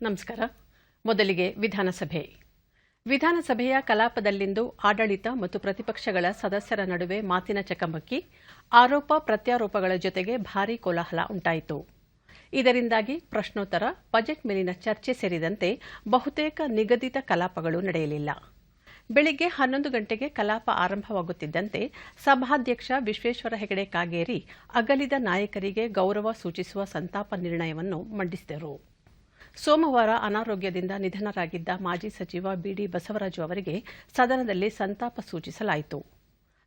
ನಮಸ್ಕಾರ. ಮೊದಲಿಗೆ ವಿಧಾನಸಭೆಯ ಕಲಾಪದಲ್ಲಿಂದು ಆಡಳಿತ ಮತ್ತು ಪ್ರತಿಪಕ್ಷಗಳ ಸದಸ್ಯರ ನಡುವೆ ಮಾತಿನ ಚಕಮಕಿ, ಆರೋಪ ಪ್ರತ್ಯಾರೋಪಗಳ ಜೊತೆಗೆ ಭಾರೀ ಕೋಲಾಹಲ ಉಂಟಾಯಿತು. ಇದರಿಂದಾಗಿ ಪ್ರಶ್ನೋತ್ತರ, ಬಜೆಟ್ ಮೇಲಿನ ಚರ್ಚೆ ಸೇರಿದಂತೆ ಬಹುತೇಕ ನಿಗದಿತ ಕಲಾಪಗಳು ನಡೆಯಲಿಲ್ಲ. ಬೆಳಿಗ್ಗೆ 11 ಗಂಟೆಗೆ ಕಲಾಪ ಆರಂಭವಾಗುತ್ತಿದ್ದಂತೆ ಸಭಾಧ್ಯಕ್ಷ ವಿಶ್ವೇಶ್ವರ ಹೆಗಡೆ ಕಾಗೇರಿ ಅಗಲಿದ ನಾಯಕರಿಗೆ ಗೌರವ ಸೂಚಿಸುವ ಸಂತಾಪ ನಿರ್ಣಯವನ್ನು ಮಂಡಿಸಿದರು. ಸೋಮವಾರ ಅನಾರೋಗ್ಯದಿಂದ ನಿಧನರಾಗಿದ್ದ ಮಾಜಿ ಸಚಿವ ಬಿಡಿ ಬಸವರಾಜು ಅವರಿಗೆ ಸದನದಲ್ಲಿ ಸಂತಾಪ ಸೂಚಿಸಲಾಯಿತು.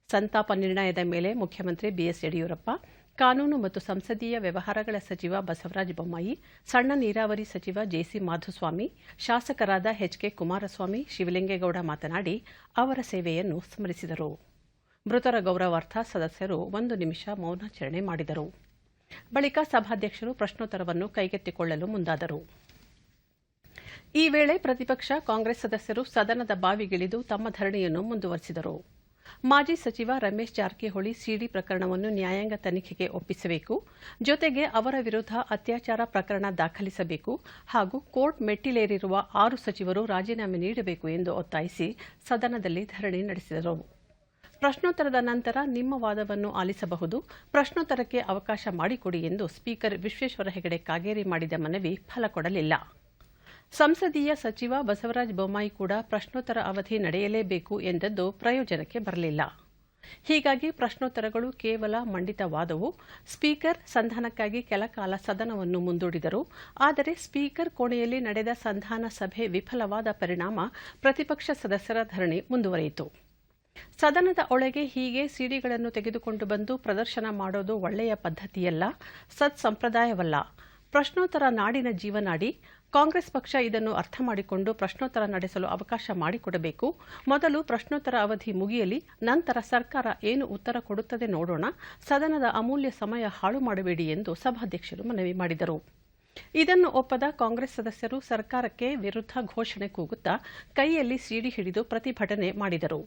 ಸಂತಾಪ ನಿರ್ಣಯದ ಮೇಲೆ ಮುಖ್ಯಮಂತ್ರಿ ಬಿಎಸ್ ಯಡಿಯೂರಪ್ಪ, ಕಾನೂನು ಮತ್ತು ಸಂಸದೀಯ ವ್ಯವಹಾರಗಳ ಸಚಿವ ಬಸವರಾಜ ಬೊಮ್ಮಾಯಿ, ಸಣ್ಣ ನೀರಾವರಿ ಸಚಿವ ಜೆಸಿ ಮಾಧುಸ್ವಾಮಿ, ಶಾಸಕರಾದ ಎಚ್ಕೆ ಕುಮಾರಸ್ವಾಮಿ, ಶಿವಲಿಂಗೇಗೌಡ ಮಾತನಾಡಿ ಅವರ ಸೇವೆಯನ್ನು ಸ್ಮರಿಸಿದರು. ಮೃತರ ಗೌರವಾರ್ಥ ಸದಸ್ಯರು 1 ನಿಮಿಷ ಮೌನಾಚರಣೆ ಮಾಡಿದರು. ಬಳಿಕ ಸಭಾಧ್ಯಕ್ಷರು ಪ್ರಶ್ನೋತ್ತರವನ್ನು ಕೈಗೆತ್ತಿಕೊಳ್ಳಲು ಮುಂದಾದರು. ಈ ವೇಳೆ ಪ್ರತಿಪಕ್ಷ ಕಾಂಗ್ರೆಸ್ ಸದಸ್ಯರು ಸದನದ ಬಾವಿಗಿಳಿದು ತಮ್ಮ ಧರಣಿಯನ್ನು ಮುಂದುವರೆಸಿದರು. ಮಾಜಿ ಸಚಿವ ರಮೇಶ್ ಜಾರಕಿಹೊಳಿ ಸಿಡಿ ಪ್ರಕರಣವನ್ನು ನ್ಯಾಯಾಂಗ ತನಿಖೆಗೆ ಒಪ್ಪಿಸಬೇಕು, ಜೊತೆಗೆ ಅವರ ವಿರುದ್ಧ ಅತ್ಯಾಚಾರ ಪ್ರಕರಣ ದಾಖಲಿಸಬೇಕು ಹಾಗೂ ಕೋರ್ಟ್ ಮೆಟ್ಟಿಲೇರಿರುವ 6 ಸಚಿವರು ರಾಜೀನಾಮೆ ನೀಡಬೇಕು ಎಂದು ಒತ್ತಾಯಿಸಿ ಸದನದಲ್ಲಿ ಧರಣಿ ನಡೆಸಿದರು. ಪ್ರಶ್ನೋತ್ತರದ ನಂತರ ನಿಮ್ಮ ವಾದವನ್ನು ಆಲಿಸಬಹುದು, ಪ್ರಶ್ನೋತ್ತರಕ್ಕೆ ಅವಕಾಶ ಮಾಡಿಕೊಡಿ ಎಂದು ಸ್ಪೀಕರ್ ವಿಶ್ವೇಶ್ವರ ಹೆಗಡೆ ಕಾಗೇರಿ ಮಾಡಿದ ಮನವಿ ಫಲ ಕೊಡಲಿಲ್ಲ. ಸಂಸದೀಯ ಸಚಿವ ಬಸವರಾಜ ಬೊಮ್ಮಾಯಿ ಕೂಡ ಪ್ರಶ್ನೋತ್ತರ ಅವಧಿ ನಡೆಯಲೇಬೇಕು ಎಂದದ್ದು ಪ್ರಯೋಜನಕ್ಕೆ ಬರಲಿಲ್ಲ. ಹೀಗಾಗಿ ಪ್ರಶ್ನೋತ್ತರಗಳು ಕೇವಲ ಮಂಡಿತವಾದವು. ಸ್ಪೀಕರ್ ಸಂಧಾನಕ್ಕಾಗಿ ಕೆಲಕಾಲ ಸದನವನ್ನು ಮುಂದೂಡಿದರು. ಆದರೆ ಸ್ಪೀಕರ್ ಕೋಣೆಯಲ್ಲಿ ನಡೆದ ಸಂಧಾನ ಸಭೆ ವಿಫಲವಾದ ಪರಿಣಾಮ ಪ್ರತಿಪಕ್ಷ ಸದಸ್ಯರ ಧರಣಿ ಮುಂದುವರಿಯಿತು. ಸದನದ ಒಳಗೆ ಹೀಗೆ ಸಿಡಿಗಳನ್ನು ತೆಗೆದುಕೊಂಡು ಬಂದು ಪ್ರದರ್ಶನ ಮಾಡೋದು ಒಳ್ಳೆಯ ಪದ್ಧತಿಯಲ್ಲ, ಸತ್ಸಂಪ್ರದಾಯವಲ್ಲ. ಪ್ರಶ್ನೋತ್ತರ ನಾಡಿನ ಜೀವನಾಡಿ. ಕಾಂಗ್ರೆಸ್ ಪಕ್ಷ ಇದನ್ನು ಅರ್ಥ ಮಾಡಿಕೊಂಡು ಪ್ರಶ್ನೋತ್ತರ ನಡೆಸಲು ಅವಕಾಶ ಮಾಡಿಕೊಡಬೇಕು. ಮೊದಲು ಪ್ರಶ್ನೋತ್ತರ ಅವಧಿ ಮುಗಿಯಲಿ, ನಂತರ ಸರ್ಕಾರ ಏನು ಉತ್ತರ ಕೊಡುತ್ತದೆ ನೋಡೋಣ. ಸದನದ ಅಮೂಲ್ಯ ಸಮಯ ಹಾಳು ಮಾಡಬೇಡಿ ಎಂದು ಸಭಾಧ್ಯಕ್ಷರು ಮನವಿ ಮಾಡಿದರು. ಇದನ್ನು ಒಪ್ಪದ ಕಾಂಗ್ರೆಸ್ ಸದಸ್ಯರು ಸರ್ಕಾರಕ್ಕೆ ವಿರುದ್ಧ ಘೋಷಣೆ ಕೂಗುತ್ತಾ ಕೈಯಲ್ಲಿ ಸಿಡಿ ಹಿಡಿದು ಪ್ರತಿಭಟನೆ ಮಾಡಿದರು.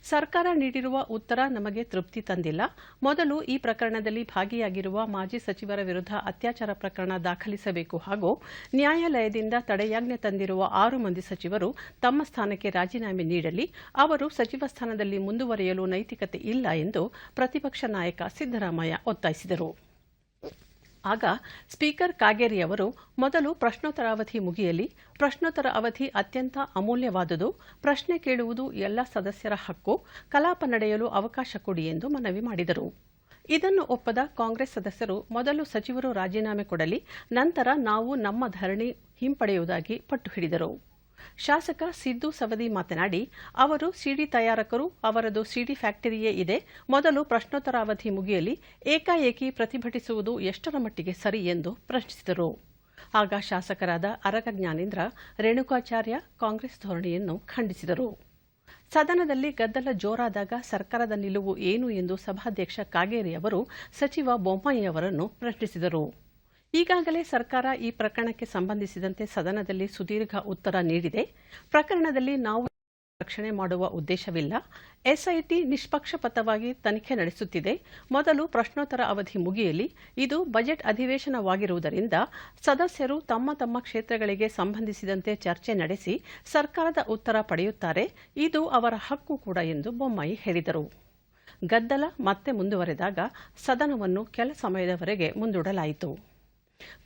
ಸರ್ಕಾರ ನೀಡಿರುವ ಉತ್ತರ ನಮಗೆ ತೃಪ್ತಿ ತಂದಿಲ್ಲ. ಮೊದಲು ಈ ಪ್ರಕರಣದಲ್ಲಿ ಭಾಗಿಯಾಗಿರುವ ಮಾಜಿ ಸಚಿವರ ವಿರುದ್ಧ ಅತ್ಯಾಚಾರ ಪ್ರಕರಣ ದಾಖಲಿಸಬೇಕು ಹಾಗೂ ನ್ಯಾಯಾಲಯದಿಂದ ತಡೆಯಾಜ್ಞೆ ತಂದಿರುವ 6 ಮಂದಿ ಸಚಿವರು ತಮ್ಮ ಸ್ಥಾನಕ್ಕೆ ರಾಜೀನಾಮೆ ನೀಡಲಿ. ಅವರು ಸಚಿವ ಸ್ಥಾನದಲ್ಲಿ ಮುಂದುವರಿಯಲು ನೈತಿಕತೆ ಇಲ್ಲ ಎಂದು ಪ್ರತಿಪಕ್ಷ ನಾಯಕ ಸಿದ್ದರಾಮಯ್ಯ ಒತ್ತಾಯಿಸಿದರು. ಆಗ ಸ್ಪೀಕರ್ ಕಾಗೇರಿ ಅವರು, ಮೊದಲು ಪ್ರಶ್ನೋತ್ತರ ಅವಧಿ ಮುಗಿಯಲಿ, ಪ್ರಶ್ನೋತ್ತರ ಅವಧಿ ಅತ್ಯಂತ ಅಮೂಲ್ಯವಾದುದು, ಪ್ರಶ್ನೆ ಕೇಳುವುದು ಎಲ್ಲ ಸದಸ್ಯರ ಹಕ್ಕು, ಕಲಾಪ ನಡೆಯಲು ಅವಕಾಶ ಕೊಡಿ ಎಂದು ಮನವಿ ಮಾಡಿದರು. ಇದನ್ನು ಒಪ್ಪದ ಕಾಂಗ್ರೆಸ್ ಸದಸ್ಯರು, ಮೊದಲು ಸಚಿವರು ರಾಜೀನಾಮೆ ಕೊಡಲಿ, ನಂತರ ನಾವು ನಮ್ಮ ಧರಣಿ ಹಿಂಪಡೆಯುವುದಾಗಿ ಪಟ್ಟು ಹಿಡಿದರು. ಶಾಸಕ ಸಿದ್ದು ಸವದಿ ಮಾತನಾಡಿ, ಅವರು ಸಿಡಿ ತಯಾರಕರು, ಅವರದು ಸಿಡಿ ಫ್ಯಾಕ್ಟರಿಯೇ ಇದೆ. ಮೊದಲು ಪ್ರಶ್ನೋತ್ತರ ಅವಧಿ ಮುಗಿಯಲಿ, ಏಕಾಏಕಿ ಪ್ರತಿಭಟಿಸುವುದು ಎಷ್ಟರ ಮಟ್ಟಿಗೆ ಸರಿ ಎಂದು ಪ್ರಶ್ನಿಸಿದರು. ಆಗ ಶಾಸಕರಾದ ಅರಗ ಜ್ಞಾನೇಂದ್ರ, ರೇಣುಕಾಚಾರ್ಯ ಕಾಂಗ್ರೆಸ್ ಧೋರಣೆಯನ್ನು ಖಂಡಿಸಿದರು. ಸದನದಲ್ಲಿ ಗದ್ದಲ ಜೋರಾದಾಗ ಸರ್ಕಾರದ ನಿಲುವು ಏನು ಎಂದು ಸಭಾಧ್ಯಕ್ಷ ಕಾಗೇರಿ ಅವರು ಸಚಿವ ಬೊಮ್ಮಾಯಿ ಅವರನ್ನು ಪ್ರಶ್ನಿಸಿದರು. ಈಗಾಗಲೇ ಸರ್ಕಾರ ಈ ಪ್ರಕರಣಕ್ಕೆ ಸಂಬಂಧಿಸಿದಂತೆ ಸದನದಲ್ಲಿ ಸುದೀರ್ಘ ಉತ್ತರ ನೀಡಿದೆ. ಪ್ರಕರಣದಲ್ಲಿ ನಾವು ರಕ್ಷಣೆ ಮಾಡುವ ಉದ್ದೇಶವಿಲ್ಲ. ಎಸ್ಐಟಿ ನಿಷ್ಪಕ್ಷಪಾತವಾಗಿ ತನಿಖೆ ನಡೆಸುತ್ತಿದೆ. ಮೊದಲು ಪ್ರಶ್ನೋತ್ತರ ಅವಧಿ ಮುಗಿಯಲಿ. ಇದು ಬಜೆಟ್ ಅಧಿವೇಶನವಾಗಿರುವುದರಿಂದ ಸದಸ್ಯರು ತಮ್ಮ ತಮ್ಮ ಕ್ಷೇತ್ರಗಳಿಗೆ ಸಂಬಂಧಿಸಿದಂತೆ ಚರ್ಚೆ ನಡೆಸಿ ಸರ್ಕಾರದ ಉತ್ತರ ಪಡೆಯುತ್ತಾರೆ. ಇದು ಅವರ ಹಕ್ಕು ಕೂಡ ಎಂದು ಬೊಮ್ಮಾಯಿ ಹೇಳಿದರು. ಗದ್ದಲ ಮತ್ತೆ ಮುಂದುವರೆದಾಗ ಸದನವನ್ನು ಕೆಲ ಸಮಯದವರೆಗೆ ಮುಂದೂಡಲಾಯಿತು.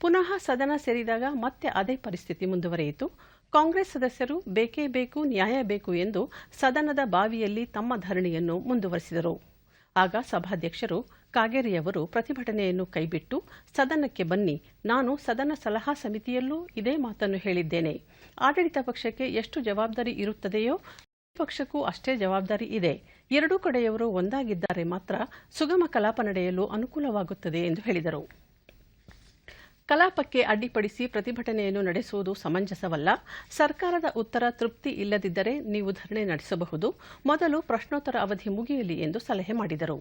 ಪುನಃ ಸದನ ಸೇರಿದಾಗ ಮತ್ತೆ ಅದೇ ಪರಿಸ್ಥಿತಿ ಮುಂದುವರೆಯಿತು. ಕಾಂಗ್ರೆಸ್ ಸದಸ್ಯರು ಬೇಕೇ ಬೇಕು, ನ್ಯಾಯ ಬೇಕು ಎಂದು ಸದನದ ಬಾವಿಯಲ್ಲಿ ತಮ್ಮ ಧರಣಿಯನ್ನು ಮುಂದುವರೆಸಿದರು. ಆಗ ಸಭಾಧ್ಯಕ್ಷರು ಕಾಗೇರಿಯವರು ಪ್ರತಿಭಟನೆಯನ್ನು ಕೈಬಿಟ್ಟು ಸದನಕ್ಕೆ ಬನ್ನಿ, ನಾನು ಸದನ ಸಲಹಾ ಸಮಿತಿಯಲ್ಲೂ ಇದೇ ಮಾತನ್ನು ಹೇಳಿದ್ದೇನೆ. ಆಡಳಿತ ಪಕ್ಷಕ್ಕೆ ಎಷ್ಟು ಜವಾಬ್ದಾರಿ ಇರುತ್ತದೆಯೋ ಪಕ್ಷಕ್ಕೂ ಅಷ್ಟೇ ಜವಾಬ್ದಾರಿ ಇದೆ. ಎರಡೂ ಕಡೆಯವರು ಒಂದಾಗಿದ್ದರೆ ಮಾತ್ರ ಸುಗಮ ಕಲಾಪ ನಡೆಯಲು ಅನುಕೂಲವಾಗುತ್ತದೆ ಎಂದು ಹೇಳಿದರು. ಕಲಾಪಕ್ಕೆ ಅಡ್ಡಿಪಡಿಸಿ ಪ್ರತಿಭಟನೆಯನ್ನು ನಡೆಸುವುದು ಸಮಂಜಸವಲ್ಲ. ಸರ್ಕಾರದ ಉತ್ತರ ತೃಪ್ತಿ ಇಲ್ಲದಿದ್ದರೆ ನೀವು ಧರಣಿ ನಡೆಸಬಹುದು. ಮೊದಲು ಪ್ರಶ್ನೋತ್ತರ ಅವಧಿ ಮುಗಿಯಲಿ ಎಂದು ಸಲಹೆ ಮಾಡಿದರು.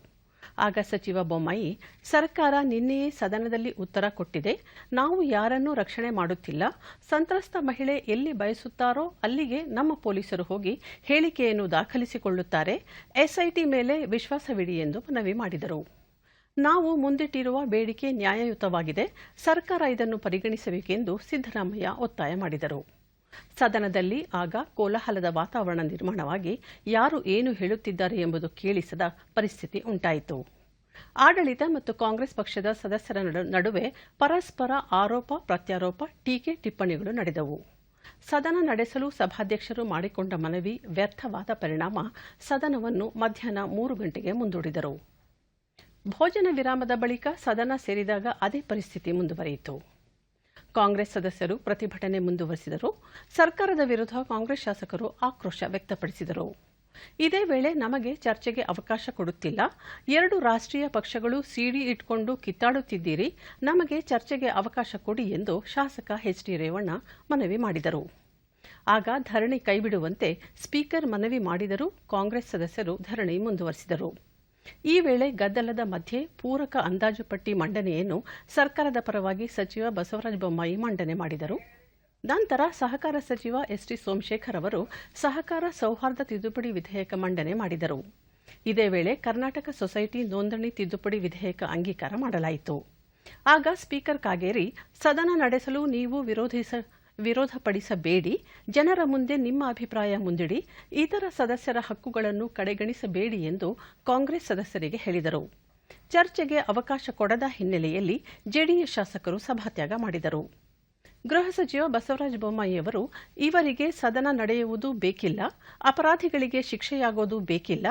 ಆಗ ಸಚಿವ ಬೊಮ್ಮಾಯಿ, ಸರ್ಕಾರ ನಿನ್ನೆಯೇ ಸದನದಲ್ಲಿ ಉತ್ತರ ಕೊಟ್ಟಿದೆ. ನಾವು ಯಾರನ್ನೂ ರಕ್ಷಣೆ ಮಾಡುತ್ತಿಲ್ಲ. ಸಂತ್ರಸ್ತ ಮಹಿಳೆ ಎಲ್ಲಿ ಬಯಸುತ್ತಾರೋ ಅಲ್ಲಿಗೆ ನಮ್ಮ ಪೊಲೀಸರು ಹೋಗಿ ಹೇಳಿಕೆಯನ್ನು ದಾಖಲಿಸಿಕೊಳ್ಳುತ್ತಾರೆ. ಎಸ್ಐಟಿ ಮೇಲೆ ವಿಶ್ವಾಸವಿಡಿ ಎಂದು ಮನವಿ ಮಾಡಿದರು. ನಾವು ಮುಂದಿಟ್ಟಿರುವ ಬೇಡಿಕೆ ನ್ಯಾಯಯುತವಾಗಿದೆ, ಸರ್ಕಾರ ಇದನ್ನು ಪರಿಗಣಿಸಬೇಕೆಂದು ಸಿದ್ದರಾಮಯ್ಯ ಒತ್ತಾಯ ಮಾಡಿದರು. ಸದನದಲ್ಲಿ ಆಗ ಕೋಲಾಹಲದ ವಾತಾವರಣ ನಿರ್ಮಾಣವಾಗಿ ಯಾರು ಏನು ಹೇಳುತ್ತಿದ್ದಾರೆ ಎಂಬುದು ಕೇಳಿಸದ ಪರಿಸ್ಥಿತಿ ಉಂಟಾಯಿತು. ಆಡಳಿತ ಮತ್ತು ಕಾಂಗ್ರೆಸ್ ಪಕ್ಷದ ಸದಸ್ಯರ ನಡುವೆ ಪರಸ್ಪರ ಆರೋಪ ಪ್ರತ್ಯಾರೋಪ, ಟೀಕೆ ಟಿಪ್ಪಣಿಗಳು ನಡೆದವು. ಸದನ ನಡೆಸಲು ಸಭಾಧ್ಯಕ್ಷರು ಮಾಡಿಕೊಂಡ ಮನವಿ ವ್ಯರ್ಥವಾದ ಪರಿಣಾಮ ಸದನವನ್ನು ಮಧ್ಯಾಹ್ನ 3 ಗಂಟೆಗೆ ಮುಂದೂಡಿದರು. ಭೋಜನ ವಿರಾಮದ ಬಳಿಕ ಸದನ ಸೇರಿದಾಗ ಅದೇ ಪರಿಸ್ಥಿತಿ ಮುಂದುವರಿಯಿತು. ಕಾಂಗ್ರೆಸ್ ಸದಸ್ಯರು ಪ್ರತಿಭಟನೆ ಮುಂದುವರೆಸಿದರು. ಸರ್ಕಾರದ ವಿರುದ್ಧ ಕಾಂಗ್ರೆಸ್ ಶಾಸಕರು ಆಕ್ರೋಶ ವ್ಯಕ್ತಪಡಿಸಿದರು. ಇದೇ ವೇಳೆ ನಮಗೆ ಚರ್ಚೆಗೆ ಅವಕಾಶ ಕೊಡುತ್ತಿಲ್ಲ, 2 ರಾಷ್ಟ್ರೀಯ ಪಕ್ಷಗಳು ಸಿಡಿ ಇಟ್ಕೊಂಡು ಕಿತ್ತಾಡುತ್ತಿದ್ದೀರಿ, ನಮಗೆ ಚರ್ಚೆಗೆ ಅವಕಾಶ ಕೊಡಿ ಎಂದು ಶಾಸಕ ಎಚ್.ಡಿ. ರೇವಣ್ಣ ಮನವಿ ಮಾಡಿದರು. ಆಗ ಧರಣಿ ಕೈಬಿಡುವಂತೆ ಸ್ಪೀಕರ್ ಮನವಿ ಮಾಡಿದರೂ ಕಾಂಗ್ರೆಸ್ ಸದಸ್ಯರು ಧರಣಿ ಮುಂದುವರೆಸಿದರು. ಈ ವೇಳೆ ಗದ್ದಲದ ಮಧ್ಯೆ ಪೂರಕ ಅಂದಾಜು ಪಟ್ಟಿ ಮಂಡನೆಯನ್ನು ಸರ್ಕಾರದ ಪರವಾಗಿ ಸಚಿವ ಬಸವರಾಜ ಬೊಮ್ಮಾಯಿ ಮಂಡನೆ ಮಾಡಿದರು. ನಂತರ ಸಹಕಾರ ಸಚಿವ ಎಸ್.ಟಿ. ಸೋಮಶೇಖರ್ ಅವರು ಸಹಕಾರ ಸೌಹಾರ್ದ ತಿದ್ದುಪಡಿ ವಿಧೇಯಕ ಮಂಡನೆ ಮಾಡಿದರು. ಇದೇ ವೇಳೆ ಕರ್ನಾಟಕ ಸೊಸೈಟಿ ನೋಂದಣಿ ತಿದ್ದುಪಡಿ ವಿಧೇಯಕ ಅಂಗೀಕಾರ ಮಾಡಲಾಯಿತು. ಆಗ ಸ್ಪೀಕರ್ ಕಾಗೇರಿ, ಸದನ ನಡೆಸಲು ನೀವು ವಿರೋಧಪಡಿಸಬೇಡಿ, ಜನರ ಮುಂದೆ ನಿಮ್ಮ ಅಭಿಪ್ರಾಯ ಮುಂದಿಡಿ, ಇತರ ಸದಸ್ಯರ ಹಕ್ಕುಗಳನ್ನು ಕಡೆಗಣಿಸಬೇಡಿ ಎಂದು ಕಾಂಗ್ರೆಸ್ ಸದಸ್ಯರಿಗೆ ಹೇಳಿದರು. ಚರ್ಚೆಗೆ ಅವಕಾಶ ಕೊಡದ ಹಿನ್ನೆಲೆಯಲ್ಲಿ ಜೆಡಿಎಸ್ ಶಾಸಕರು ಸಭಾತ್ಯಾಗ ಮಾಡಿದರು. ಗೃಹ ಸಚಿವ ಬಸವರಾಜ ಬೊಮ್ಮಾಯಿಯವರು, ಇವರಿಗೆ ಸದನ ನಡೆಯುವುದು ಬೇಕಿಲ್ಲ, ಅಪರಾಧಿಗಳಿಗೆ ಶಿಕ್ಷೆಯಾಗೋದು ಬೇಕಿಲ್ಲ,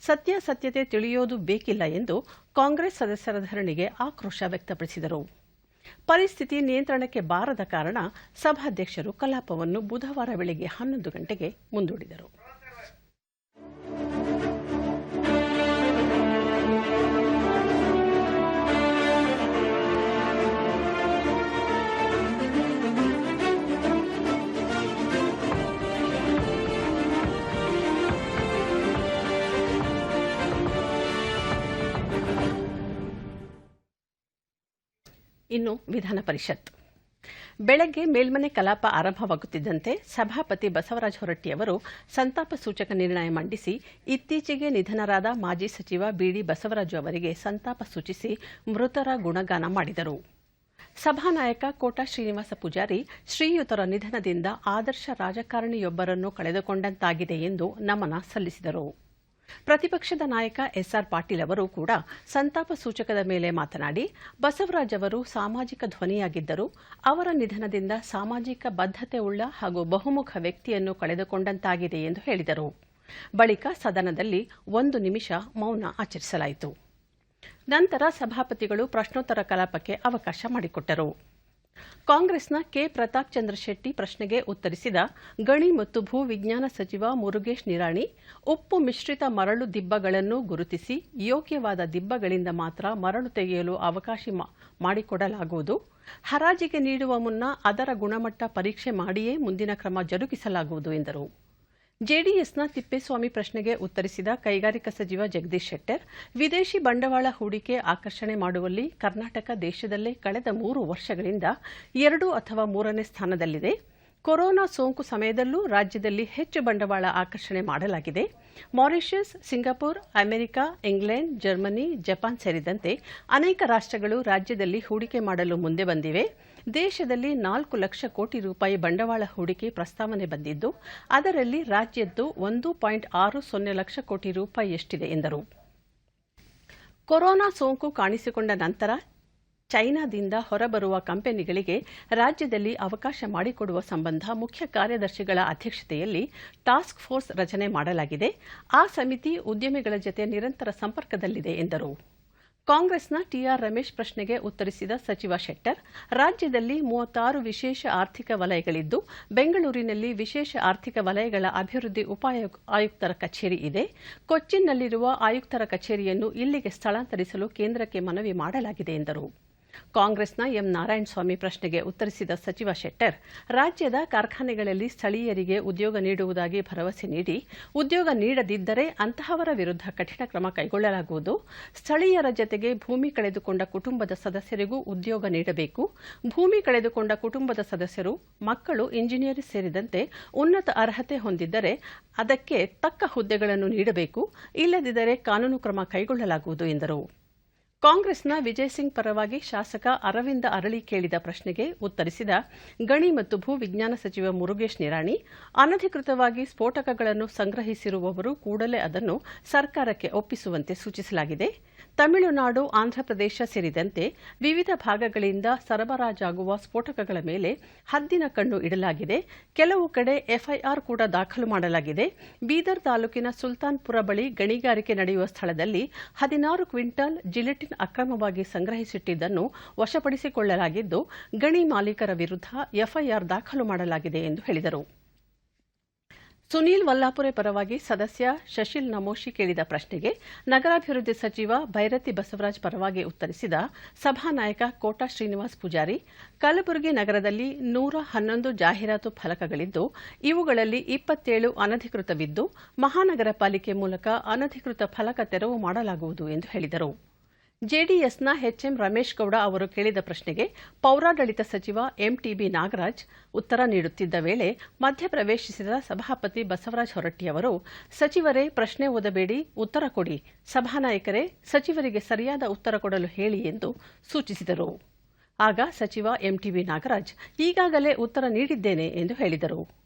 ಸತ್ಯಾಸತ್ಯತೆ ತಿಳಿಯೋದು ಬೇಕಿಲ್ಲ ಎಂದು ಕಾಂಗ್ರೆಸ್ ಸದಸ್ಯರ ಧರಣಿಗೆ ಆಕ್ರೋಶ ವ್ಯಕ್ತಪಡಿಸಿದರು. ಪರಿಸ್ಥಿತಿ ನಿಯಂತ್ರಣಕ್ಕೆ ಬಾರದ ಕಾರಣ ಸಭಾಧ್ಯಕ್ಷರು ಕಲಾಪವನ್ನು ಬುಧವಾರ ಬೆಳಗ್ಗೆ 11 ಗಂಟೆಗೆ ಮುಂದೂಡಿದರು. ಇನ್ನು ವಿಧಾನ ಪರಿಷತ್. ಬೆಳಗ್ಗೆ ಮೇಲ್ಮನೆ ಕಲಾಪ ಆರಂಭವಾಗುತ್ತಿದ್ದಂತೆ ಸಭಾಪತಿ ಬಸವರಾಜ ಹೊರಟ್ಟಿಯವರು ಸಂತಾಪ ಸೂಚಕ ನಿರ್ಣಯ ಮಂಡಿಸಿ ಇತ್ತೀಚೆಗೆ ನಿಧನರಾದ ಮಾಜಿ ಸಚಿವ ಬಿಡಿ ಬಸವರಾಜು ಅವರಿಗೆ ಸಂತಾಪ ಸೂಚಿಸಿ ಮೃತರ ಗುಣಗಾನ ಮಾಡಿದರು. ಸಭಾನಾಯಕ ಕೋಟ ಶ್ರೀನಿವಾಸ ಪೂಜಾರಿ, ಶ್ರೀಯುತರ ನಿಧನದಿಂದ ಆದರ್ಶ ರಾಜಕಾರಣಿಯೊಬ್ಬರನ್ನು ಕಳೆದುಕೊಂಡಂತಾಗಿದೆ ಎಂದು ನಮನ ಸಲ್ಲಿಸಿದರು. ಪ್ರತಿಪಕ್ಷದ ನಾಯಕ ಎಸ್ಆರ್ ಪಾಟೀಲ್ ಅವರು ಕೂಡ ಸಂತಾಪ ಸೂಚಕದ ಮೇಲೆ ಮಾತನಾಡಿ, ಬಸವರಾಜ್ ಅವರು ಸಾಮಾಜಿಕ ಧ್ವನಿಯಾಗಿದ್ದರು, ಅವರ ನಿಧನದಿಂದ ಸಾಮಾಜಿಕ ಬದ್ಧತೆ ಉಳ್ಳ ಹಾಗೂ ಬಹುಮುಖ ವ್ಯಕ್ತಿಯನ್ನು ಕಳೆದುಕೊಂಡಂತಾಗಿದೆ ಎಂದು ಹೇಳಿದರು. ಬಳಿಕ ಸದನದಲ್ಲಿ 1 ನಿಮಿಷ ಮೌನ ಆಚರಿಸಲಾಯಿತು. ನಂತರ ಸಭಾಪತಿಗಳು ಪ್ರಶ್ನೋತ್ತರ ಕಲಾಪಕ್ಕೆ ಅವಕಾಶ ಮಾಡಿಕೊಟ್ಟರು. ಕಾಂಗ್ರೆಸ್ನ ಕೆ. ಪ್ರತಾಪ್ ಚಂದ್ರ ಶೆಟ್ಟಿ ಪ್ರಶ್ನೆಗೆ ಉತ್ತರಿಸಿದ ಗಣಿ ಮತ್ತು ಭೂ ವಿಜ್ಞಾನ ಸಚಿವ ಮುರುಗೇಶ್ ನಿರಾಣಿ, ಉಪ್ಪು ಮಿಶ್ರಿತ ಮರಳು ದಿಬ್ಬಗಳನ್ನು ಗುರುತಿಸಿ ಯೋಗ್ಯವಾದ ದಿಬ್ಬಗಳಿಂದ ಮಾತ್ರ ಮರಳು ತೆಗೆಯಲು ಅವಕಾಶ ಮಾಡಿಕೊಡಲಾಗುವುದು. ಹರಾಜಿಗೆ ನೀಡುವ ಮುನ್ನ ಅದರ ಗುಣಮಟ್ಟ ಪರೀಕ್ಷೆ ಮಾಡಿಯೇ ಮುಂದಿನ ಕ್ರಮ ಜರುಗಿಸಲಾಗುವುದು ಎಂದರು. ಜೆಡಿಎಸ್ನ ತಿಪ್ಪೇಸ್ವಾಮಿ ಪ್ರಶ್ನೆಗೆ ಉತ್ತರಿಸಿದ ಕೈಗಾರಿಕಾ ಸಚಿವ ಜಗದೀಶ್ ಶೆಟ್ಟರ್, ವಿದೇಶಿ ಬಂಡವಾಳ ಹೂಡಿಕೆ ಆಕರ್ಷಣೆ ಮಾಡುವಲ್ಲಿ ಕರ್ನಾಟಕ ದೇಶದಲ್ಲೇ ಕಳೆದ 3 ವರ್ಷಗಳಿಂದ 2 ಅಥವಾ 3ನೇ ಸ್ಥಾನದಲ್ಲಿದೆ. ಕೊರೋನಾ ಸೋಂಕು ಸಮಯದಲ್ಲೂ ರಾಜ್ಯದಲ್ಲಿ ಹೆಚ್ಚು ಬಂಡವಾಳ ಆಕರ್ಷಣೆ ಮಾಡಲಾಗಿದೆ. Mauritius, Singapore, America, England, Germany, Japan ಸೇರಿದಂತೆ ಅನೇಕ ರಾಷ್ಟ್ರಗಳು ರಾಜ್ಯದಲ್ಲಿ ಹೂಡಿಕೆ ಮಾಡಲು ಮುಂದೆ ಬಂದಿವೆ. ದೇಶದಲ್ಲಿ 4 ಲಕ್ಷ ಕೋಟಿ ರೂಪಾಯಿ ಬಂಡವಾಳ ಹೂಡಿಕೆ ಪ್ರಸ್ತಾವನೆ ಬಂದಿದ್ದು, ಅದರಲ್ಲಿ ರಾಜ್ಯದ್ದು 1.60 ಲಕ್ಷ ಕೋಟಿ ರೂಪಾಯಿಯಷ್ಟಿದೆ ಎಂದರು. ಕೊರೋನಾ ಸೋಂಕು ಕಾಣಿಸಿಕೊಂಡ ನಂತರ ಚೈನಾದಿಂದ ಹೊರಬರುವ ಕಂಪನಿಗಳಿಗೆ ರಾಜ್ಯದಲ್ಲಿ ಅವಕಾಶ ಮಾಡಿಕೊಡುವ ಸಂಬಂಧ ಮುಖ್ಯ ಕಾರ್ಯದರ್ಶಿಗಳ ಅಧ್ಯಕ್ಷತೆಯಲ್ಲಿ ಟಾಸ್ಕ್ ಫೋರ್ಸ್ ರಚನೆ ಮಾಡಲಾಗಿದೆ. ಆ ಸಮಿತಿ ಉದ್ಯಮಿಗಳ ಜತೆ ನಿರಂತರ ಸಂಪರ್ಕದಲ್ಲಿದೆ ಎಂದರು. ಕಾಂಗ್ರೆಸ್ನ ಟಿಆರ್ ರಮೇಶ್ ಪ್ರಶ್ನೆಗೆ ಉತ್ತರಿಸಿದ ಸಚಿವ ಶೆಟ್ಟರ್, ರಾಜ್ಯದಲ್ಲಿ 36 ವಿಶೇಷ ಆರ್ಥಿಕ ವಲಯಗಳಿದ್ದು, ಬೆಂಗಳೂರಿನಲ್ಲಿ ವಿಶೇಷ ಆರ್ಥಿಕ ವಲಯಗಳ ಅಭಿವೃದ್ಧಿ ಆಯುಕ್ತರ ಕಚೇರಿ ಇದೆ. ಕೊಚ್ಚಿನ್ನಲ್ಲಿರುವ ಆಯುಕ್ತರ ಕಚೇರಿಯನ್ನು ಇಲ್ಲಿಗೆ ಸ್ಥಳಾಂತರಿಸಲು ಕೇಂದ್ರಕ್ಕೆ ಮನವಿ ಮಾಡಲಾಗಿದೆ ಎಂದರು. ಕಾಂಗ್ರೆಸ್ನ ಎಂ ನಾರಾಯಣಸ್ವಾಮಿ ಪ್ರಶ್ನೆಗೆ ಉತ್ತರಿಸಿದ ಸಚಿವ ಶೆಟ್ಟರ್, ರಾಜ್ಯದ ಕಾರ್ಖಾನೆಗಳಲ್ಲಿ ಸ್ಥಳೀಯರಿಗೆ ಉದ್ಯೋಗ ನೀಡುವುದಾಗಿ ಭರವಸೆ ನೀಡಿ ಉದ್ಯೋಗ ನೀಡದಿದ್ದರೆ ಅಂತಹವರ ವಿರುದ್ಧ ಕಠಿಣ ಕ್ರಮ ಕೈಗೊಳ್ಳಲಾಗುವುದು. ಸ್ಥಳೀಯರ ಜತೆಗೆ ಭೂಮಿ ಕಳೆದುಕೊಂಡ ಕುಟುಂಬದ ಸದಸ್ಯರಿಗೂ ಉದ್ಯೋಗ ನೀಡಬೇಕು. ಭೂಮಿ ಕಳೆದುಕೊಂಡ ಕುಟುಂಬದ ಸದಸ್ಯರು, ಮಕ್ಕಳು ಇಂಜಿನಿಯರ್ ಸೇರಿದಂತೆ ಉನ್ನತ ಅರ್ಹತೆ ಹೊಂದಿದ್ದರೆ ಅದಕ್ಕೆ ತಕ್ಕ ಹುದ್ದೆಗಳನ್ನು ನೀಡಬೇಕು. ಇಲ್ಲದಿದ್ದರೆ ಕಾನೂನು ಕ್ರಮ ಕೈಗೊಳ್ಳಲಾಗುವುದು ಎಂದರು. ಕಾಂಗ್ರೆಸ್ನ ವಿಜಯ್ ಸಿಂಗ್ ಪರವಾಗಿ ಶಾಸಕ ಅರವಿಂದ ಅರಳಿ ಕೇಳಿದ ಪ್ರಶ್ನೆಗೆ ಉತ್ತರಿಸಿದ ಗಣಿ ಮತ್ತು ಭೂ ವಿಜ್ಞಾನ ಸಚಿವ ಮುರುಗೇಶ್ ನಿರಾಣಿ, ಅನಧಿಕೃತವಾಗಿ ಸ್ಫೋಟಕಗಳನ್ನು ಸಂಗ್ರಹಿಸಿರುವವರು ಕೂಡಲೇ ಅದನ್ನು ಸರ್ಕಾರಕ್ಕೆ ಒಪ್ಪಿಸುವಂತೆ ಸೂಚಿಸಲಾಗಿದೆ. ತಮಿಳುನಾಡು, ಆಂಧ್ರಪ್ರದೇಶ ಸೇರಿದಂತೆ ವಿವಿಧ ಭಾಗಗಳಿಂದ ಸರಬರಾಜಾಗುವ ಸ್ಫೋಟಕಗಳ ಮೇಲೆ ಹದ್ದಿನ ಕಣ್ಣು ಇಡಲಾಗಿದೆ. ಕೆಲವು ಕಡೆ ಎಫ್ಐಆರ್ ಕೂಡ ದಾಖಲು ಮಾಡಲಾಗಿದೆ. ಬೀದರ್ ತಾಲೂಕಿನ ಸುಲ್ತಾನ್ಪುರ ಬಳಿ ಗಣಿಗಾರಿಕೆ ನಡೆಯುವ ಸ್ಥಳದಲ್ಲಿ 16 ಕ್ವಿಂಟಲ್ ಜಿಲೆಟಿನ್ ಅಕ್ರಮವಾಗಿ ಸಂಗ್ರಹಿಸಿಟ್ಟಿದ್ದನ್ನು ವಶಪಡಿಸಿಕೊಳ್ಳಲಾಗಿದ್ದು, ಗಣಿ ಮಾಲೀಕರ ವಿರುದ್ಧ ಎಫ್ಐಆರ್ ದಾಖಲು ಮಾಡಲಾಗಿದೆ ಎಂದು ಹೇಳಿದರು. ಸುನೀಲ್ ವಲ್ಲಾಪುರೆ ಪರವಾಗಿ ಸದಸ್ಯ ಶಶಿಲ್ ನಮೋಶಿ ಕೇಳಿದ ಪ್ರಶ್ನೆಗೆ ನಗರಾಭಿವೃದ್ಧಿ ಸಚಿವ ಬೈರತಿ ಬಸವರಾಜ್ ಪರವಾಗಿ ಉತ್ತರಿಸಿದ ಸಭಾನಾಯಕ ಕೋಟಾ ಶ್ರೀನಿವಾಸ್ ಪೂಜಾರಿ, ಕಲಬುರಗಿ ನಗರದಲ್ಲಿ 111 ಜಾಹೀರಾತು ಫಲಕಗಳಿದ್ದು, ಇವುಗಳಲ್ಲಿ 27 ಅನಧಿಕೃತವಿದ್ದು, ಮಹಾನಗರ ಪಾಲಿಕೆ ಮೂಲಕ ಅನಧಿಕೃತ ಫಲಕ ತೆರವು ಮಾಡಲಾಗುವುದು ಎಂದು ಹೇಳಿದರು. ಜೆಡಿಎಸ್ನ ಎಚ್ಎಂ ರಮೇಶ್ ಗೌಡ ಅವರು ಕೇಳಿದ ಪ್ರಶ್ನೆಗೆ ಪೌರಾಡಳಿತ ಸಚಿವ ಎಂಟಿಬಿ ನಾಗರಾಜ್ ಉತ್ತರ ನೀಡುತ್ತಿದ್ದ ವೇಳೆ ಮಧ್ಯಪ್ರವೇಶಿಸಿದ ಸಭಾಪತಿ ಬಸವರಾಜ ಹೊರಟ್ಟಿಯವರು, ಸಚಿವರೇ ಪ್ರಶ್ನೆ ಓದಬೇಡಿ, ಉತ್ತರ ಕೊಡಿ, ಸಭಾನಾಯಕರೇ ಸಚಿವರಿಗೆ ಸರಿಯಾದ ಉತ್ತರ ಕೊಡಲು ಹೇಳಿ ಎಂದು ಸೂಚಿಸಿದರು. ಆಗ ಸಚಿವ ಎಂಟಿಬಿ ನಾಗರಾಜ್ ಈಗಾಗಲೇ ಉತ್ತರ ನೀಡಿದ್ದೇನೆ ಎಂದು ಹೇಳಿದರು.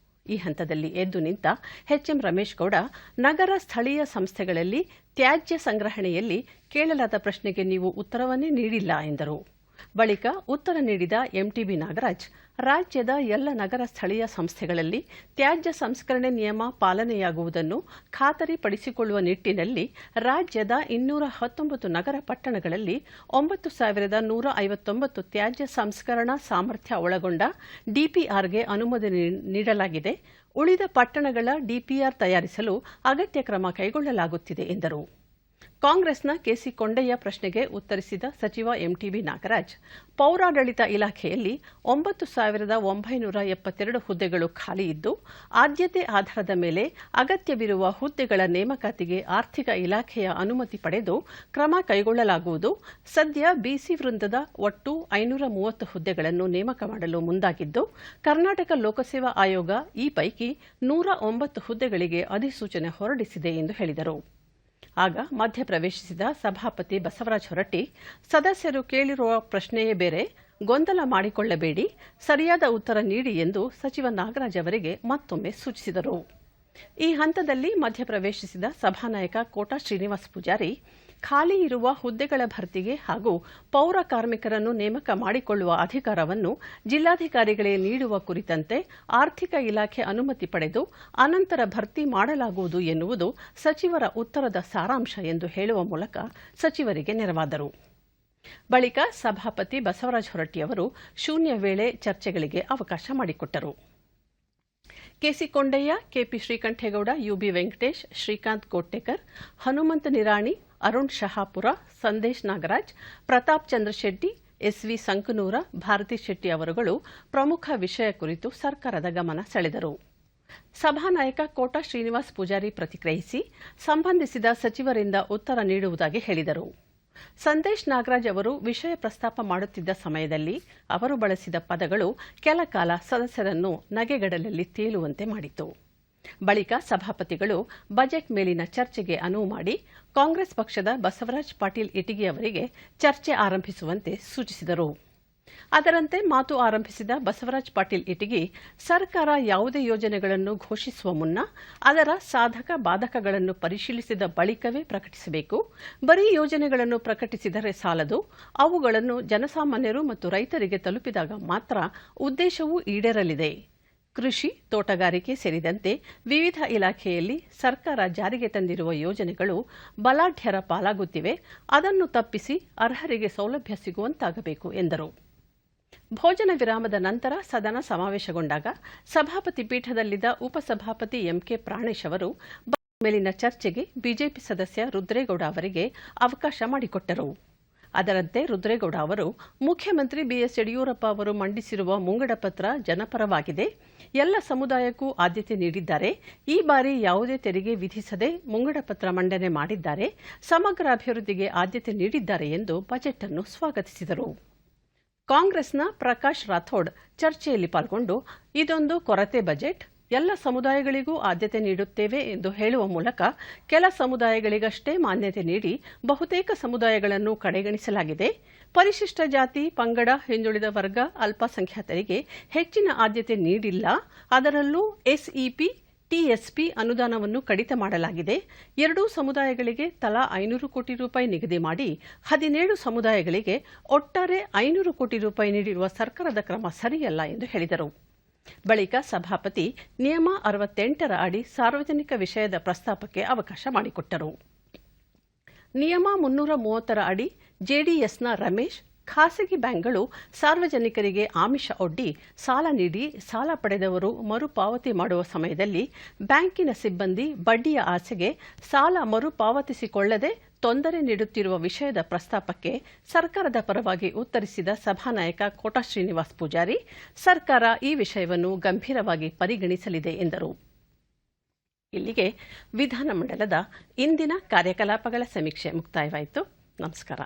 ಈ ಹಂತದಲ್ಲಿ ಎದ್ದು ನಿಂತ ಎಚ್ಎಂ ರಮೇಶ್ ಗೌಡ, ನಗರ ಸ್ಥಳೀಯ ಸಂಸ್ಥೆಗಳಲ್ಲಿ ತ್ಯಾಜ್ಯ ಸಂಗ್ರಹಣೆಯಲ್ಲಿ ಕೇಳಲಾದ ಪ್ರಶ್ನೆಗೆ ನೀವು ಉತ್ತರವನ್ನೇ ನೀಡಿಲ್ಲ ಎಂದರು. ಬಳಿಕ ಉತ್ತರ ನೀಡಿದ ಎಂಟಿಬಿ ನಾಗರಾಜ್, ರಾಜ್ಯದ ಎಲ್ಲ ನಗರ ಸ್ಥಳೀಯ ಸಂಸ್ಥೆಗಳಲ್ಲಿ ತ್ಯಾಜ್ಯ ಸಂಸ್ಕರಣೆ ನಿಯಮ ಪಾಲನೆಯಾಗುವುದನ್ನು ಖಾತರಿಪಡಿಸಿಕೊಳ್ಳುವ ನಿಟ್ಟಿನಲ್ಲಿ ರಾಜ್ಯದ 219 ನಗರ ಪಟ್ಟಣಗಳಲ್ಲಿ 9,159 ತ್ಯಾಜ್ಯ ಸಂಸ್ಕರಣಾ ಸಾಮರ್ಥ್ಯ ಒಳಗೊಂಡ ಡಿಪಿಆರ್ಗೆ ಅನುಮೋದನೆ ನೀಡಲಾಗಿದೆ. ಉಳಿದ ಪಟ್ಟಣಗಳ ಡಿಪಿಆರ್ ತಯಾರಿಸಲು ಅಗತ್ಯ ಕ್ರಮ ಕೈಗೊಳ್ಳಲಾಗುತ್ತಿದೆ ಎಂದರು. ಕಾಂಗ್ರೆಸ್ನ ಕೆಸಿ ಕೊಂಡಯ್ಯ ಪ್ರಶ್ನೆಗೆ ಉತ್ತರಿಸಿದ ಸಚಿವ ಎಂಟಿಬಿ ನಾಗರಾಜ್, ಪೌರಾಡಳಿತ ಇಲಾಖೆಯಲ್ಲಿ 9,972 ಹುದ್ದೆಗಳು ಖಾಲಿ ಇದ್ದು, ಆದ್ಯತೆ ಆಧಾರದ ಮೇಲೆ ಅಗತ್ಯವಿರುವ ಹುದ್ದೆಗಳ ನೇಮಕಾತಿಗೆ ಆರ್ಥಿಕ ಇಲಾಖೆಯ ಅನುಮತಿ ಪಡೆದು ಕ್ರಮ ಕೈಗೊಳ್ಳಲಾಗುವುದು. ಸದ್ಯ ಬಿಸಿ ವೃಂದದ ಒಟ್ಟು 530 ಹುದ್ದೆಗಳನ್ನು ನೇಮಕ ಮಾಡಲು ಮುಂದಾಗಿದ್ದು, ಕರ್ನಾಟಕ ಲೋಕಸೇವಾ ಆಯೋಗ ಈ ಪೈಕಿ 109 ಹುದ್ದೆಗಳಿಗೆ ಅಧಿಸೂಚನೆ ಹೊರಡಿಸಿದೆ ಎಂದು ಹೇಳಿದರು. ಆಗ ಮಧ್ಯಪ್ರವೇಶಿಸಿದ ಸಭಾಪತಿ ಬಸವರಾಜ ಹೊರಟ್ಟಿ, ಸದಸ್ಯರು ಕೇಳಿರುವ ಪ್ರಶ್ನೆಯೇ ಬೇರೆ, ಗೊಂದಲ ಮಾಡಿಕೊಳ್ಳಬೇಡಿ, ಸರಿಯಾದ ಉತ್ತರ ನೀಡಿ ಎಂದು ಸಚಿವ ನಾಗರಾಜ್ ಅವರಿಗೆ ಮತ್ತೊಮ್ಮೆ ಸೂಚಿಸಿದರು. ಈ ಹಂತದಲ್ಲಿ ಮಧ್ಯಪ್ರವೇಶಿಸಿದ ಸಭಾನಾಯಕ ಕೋಟಾ ಶ್ರೀನಿವಾಸ್ ಪೂಜಾರಿ, ಖಾಲಿ ಇರುವ ಹುದ್ದೆಗಳ ಭರ್ತಿಗೆ ಹಾಗೂ ಪೌರ ಕಾರ್ಮಿಕರನ್ನು ನೇಮಕ ಮಾಡಿಕೊಳ್ಳುವ ಅಧಿಕಾರವನ್ನು ಜಿಲ್ಲಾಧಿಕಾರಿಗಳೇ ನೀಡುವ ಕುರಿತಂತೆ ಆರ್ಥಿಕ ಇಲಾಖೆ ಅನುಮತಿ ಪಡೆದು ಅನಂತರ ಭರ್ತಿ ಮಾಡಲಾಗುವುದು ಎನ್ನುವುದು ಸಚಿವರ ಉತ್ತರದ ಸಾರಾಂಶ ಎಂದು ಹೇಳುವ ಮೂಲಕ ಸಚಿವರಿಗೆ ನೆರವಾದರು. ಬಳಿಕ ಸಭಾಪತಿ ಬಸವರಾಜ ಹೊರಟ್ಟಿಯವರು ಶೂನ್ಯ ವೇಳೆ ಚರ್ಚೆಗಳಿಗೆ ಅವಕಾಶ ಮಾಡಿಕೊಟ್ಟರು. K C Kondaiah, K P Srikantegowda, U B Venkatesh, Srikanth Kottekar, Hanumant Nirani, Arun Shahapur, Sandesh Nagaraj, Pratap Chandrashetty, S V Sankanur, Bharathi Shetty ಅವರುಗಳು ಪ್ರಮುಖ ವಿಷಯ ಕುರಿತು ಸರ್ಕಾರದ ಗಮನ ಸೆಳೆದರು. ಸಭಾನಾಯಕ ಕೋಟಾ ಶ್ರೀನಿವಾಸ್ ಪೂಜಾರಿ ಪ್ರತಿಕ್ರಿಯಿಸಿ, ಸಂಬಂಧಿಸಿದ ಸಚಿವರಿಂದ ಉತ್ತರ ನೀಡುವುದಾಗಿ ಹೇಳಿದರು. ಸಂದೇಶ್ ನಾಗರಾಜ್ ಅವರು ವಿಷಯ ಪ್ರಸ್ತಾಪ ಮಾಡುತ್ತಿದ್ದ ಸಮಯದಲ್ಲಿ ಅವರು ಬಳಸಿದ ಪದಗಳು ಕೆಲ ಕಾಲ ಸದಸ್ಯರನ್ನು ನಗೆಗಡಲಲ್ಲಿ ತೇಲುವಂತೆ ಮಾಡಿತು. ಬಳಿಕ ಸಭಾಪತಿಗಳು ಬಜೆಟ್ ಮೇಲಿನ ಚರ್ಚೆಗೆ ಅನುವು ಮಾಡಿ ಕಾಂಗ್ರೆಸ್ ಪಕ್ಷದ ಬಸವರಾಜ ಪಾಟೀಲ್ ಇಟಗಿ ಅವರಿಗೆ ಚರ್ಚೆ ಆರಂಭಿಸುವಂತೆ ಸೂಚಿಸಿದರು. ಅದರಂತೆ ಮಾತು ಆರಂಭಿಸಿದ ಬಸವರಾಜ ಪಾಟೀಲ್ ಇಟಗಿ, ಸರ್ಕಾರ ಯಾವುದೇ ಯೋಜನೆಗಳನ್ನು ಘೋಷಿಸುವ ಮುನ್ನ ಅದರ ಸಾಧಕ ಬಾಧಕಗಳನ್ನು ಪರಿಶೀಲಿಸಿದ ಬಳಿಕವೇ ಪ್ರಕಟಿಸಬೇಕು. ಬರೀ ಯೋಜನೆಗಳನ್ನು ಪ್ರಕಟಿಸಿದರೆ ಸಾಲದು, ಅವುಗಳನ್ನು ಜನಸಾಮಾನ್ಯರು ಮತ್ತು ರೈತರಿಗೆ ತಲುಪಿದಾಗ ಮಾತ್ರ ಉದ್ದೇಶವೂ ಈಡೇರಲಿದೆ. ಕೃಷಿ, ತೋಟಗಾರಿಕೆ ಸೇರಿದಂತೆ ವಿವಿಧ ಇಲಾಖೆಯಲ್ಲಿ ಸರ್ಕಾರ ಜಾರಿಗೆ ತಂದಿರುವ ಯೋಜನೆಗಳು ಬಲಾಢ್ಯರ ಪಾಲಾಗುತ್ತಿವೆ. ಅದನ್ನು ತಪ್ಪಿಸಿ ಅರ್ಹರಿಗೆ ಸೌಲಭ್ಯ ಸಿಗುವಂತಾಗಬೇಕು ಎಂದರು. ಭೋಜನ ವಿರಾಮದ ನಂತರ ಸದನ ಸಮಾವೇಶಗೊಂಡಾಗ ಸಭಾಪತಿ ಪೀಠದಲ್ಲಿದ್ದ ಉಪಸಭಾಪತಿ ಎಂಕೆ ಪ್ರಾಣೇಶ್ ಅವರು ಬಜೆಟ್ ಮೇಲಿನ ಚರ್ಚೆಗೆ ಬಿಜೆಪಿ ಸದಸ್ಯ ರುದ್ರೇಗೌಡ ಅವರಿಗೆ ಅವಕಾಶ ಮಾಡಿಕೊಟ್ಟರು. ಅದರಂತೆ ರುದ್ರೇಗೌಡ ಅವರು, ಮುಖ್ಯಮಂತ್ರಿ ಬಿಎಸ್ ಯಡಿಯೂರಪ್ಪ ಅವರು ಮಂಡಿಸಿರುವ ಮುಂಗಡ ಪತ್ರ ಜನಪರವಾಗಿದೆ, ಎಲ್ಲ ಸಮುದಾಯಕ್ಕೂ ಆದ್ಯತೆ ನೀಡಿದ್ದಾರೆ, ಈ ಬಾರಿ ಯಾವುದೇ ತೆರಿಗೆ ವಿಧಿಸದೆ ಮುಂಗಡ ಪತ್ರ ಮಂಡನೆ ಮಾಡಿದ್ದಾರೆ, ಸಮಗ್ರ ಅಭಿವೃದ್ಧಿಗೆ ಆದ್ಯತೆ ನೀಡಿದ್ದಾರೆ ಎಂದು ಬಜೆಟ್ ಅನ್ನು ಸ್ವಾಗತಿಸಿದರು. ಕಾಂಗ್ರೆಸ್ನ ಪ್ರಕಾಶ್ ರಾಥೋಡ್ ಚರ್ಚೆಯಲ್ಲಿ ಪಾಲ್ಗೊಂಡು, ಇದೊಂದು ಕೊರತೆ ಬಜೆಟ್, ಎಲ್ಲ ಸಮುದಾಯಗಳಿಗೂ ಆದ್ಯತೆ ನೀಡುತ್ತೇವೆ ಎಂದು ಹೇಳುವ ಮೂಲಕ ಕೆಲ ಸಮುದಾಯಗಳಿಗಷ್ಟೇ ಮಾನ್ಯತೆ ನೀಡಿ ಬಹುತೇಕ ಸಮುದಾಯಗಳನ್ನು ಕಡೆಗಣಿಸಲಾಗಿದೆ. ಪರಿಶಿಷ್ಟ ಜಾತಿ, ಪಂಗಡ, ಹಿಂದುಳಿದ ವರ್ಗ, ಅಲ್ಪಸಂಖ್ಯಾತರಿಗೆ ಹೆಚ್ಚಿನ ಆದ್ಯತೆ ನೀಡಿಲ್ಲ. ಅದರಲ್ಲೂ ಎಸ್ಇಪಿ, ಟಿಎಸ್ಪಿ ಅನುದಾನವನ್ನು ಕಡಿತ ಮಾಡಲಾಗಿದೆ. 2 ಸಮುದಾಯಗಳಿಗೆ ತಲಾ 500 ಕೋಟಿ ರೂಪಾಯಿ ನಿಗದಿ ಮಾಡಿ 17 ಸಮುದಾಯಗಳಿಗೆ ಒಟ್ಟಾರೆ 500 ಕೋಟಿ ರೂಪಾಯಿ ನೀಡಿರುವ ಸರ್ಕಾರದ ಕ್ರಮ ಸರಿಯಲ್ಲ ಎಂದು ಹೇಳಿದರು. ಬಳಿಕ ಸಭಾಪತಿ ನಿಯಮ 68ರ ಅಡಿ ಸಾರ್ವಜನಿಕ ವಿಷಯದ ಪ್ರಸ್ತಾಪಕ್ಕೆ ಅವಕಾಶ ಮಾಡಿಕೊಟ್ಟರು. ನಿಯಮ 330ರ ಅಡಿ ಜೆಡಿಎಸ್ನ ರಮೇಶ್, ಖಾಸಗಿ ಬ್ಯಾಂಕ್ಗಳು ಸಾರ್ವಜನಿಕರಿಗೆ ಆಮಿಷ ಒಡ್ಡಿ ಸಾಲ ನೀಡಿ ಸಾಲ ಪಡೆದವರು ಮರುಪಾವತಿ ಮಾಡುವ ಸಮಯದಲ್ಲಿ ಬ್ಯಾಂಕಿನ ಸಿಬ್ಬಂದಿ ಬಡ್ಡಿಯ ಆಸೆಗೆ ಸಾಲ ಮರುಪಾವತಿಸಿಕೊಳ್ಳದೆ ತೊಂದರೆ ನೀಡುತ್ತಿರುವ ವಿಷಯದ ಪ್ರಸ್ತಾಪಕ್ಕೆ ಸರ್ಕಾರದ ಪರವಾಗಿ ಉತ್ತರಿಸಿದ ಸಭಾನಾಯಕ ಕೋಟ ಶ್ರೀನಿವಾಸ್ ಪೂಜಾರಿ, ಸರ್ಕಾರ ಈ ವಿಷಯವನ್ನು ಗಂಭೀರವಾಗಿ ಪರಿಗಣಿಸಲಿದೆ ಎಂದರು. ಇಲ್ಲಿಗೆ ವಿಧಾನಮಂಡಲದ ಇಂದಿನ ಕಾರ್ಯಕಲಾಪಗಳ ಸಮೀಕ್ಷೆ ಮುಕ್ತಾಯವಾಯಿತು. ನಮಸ್ಕಾರ.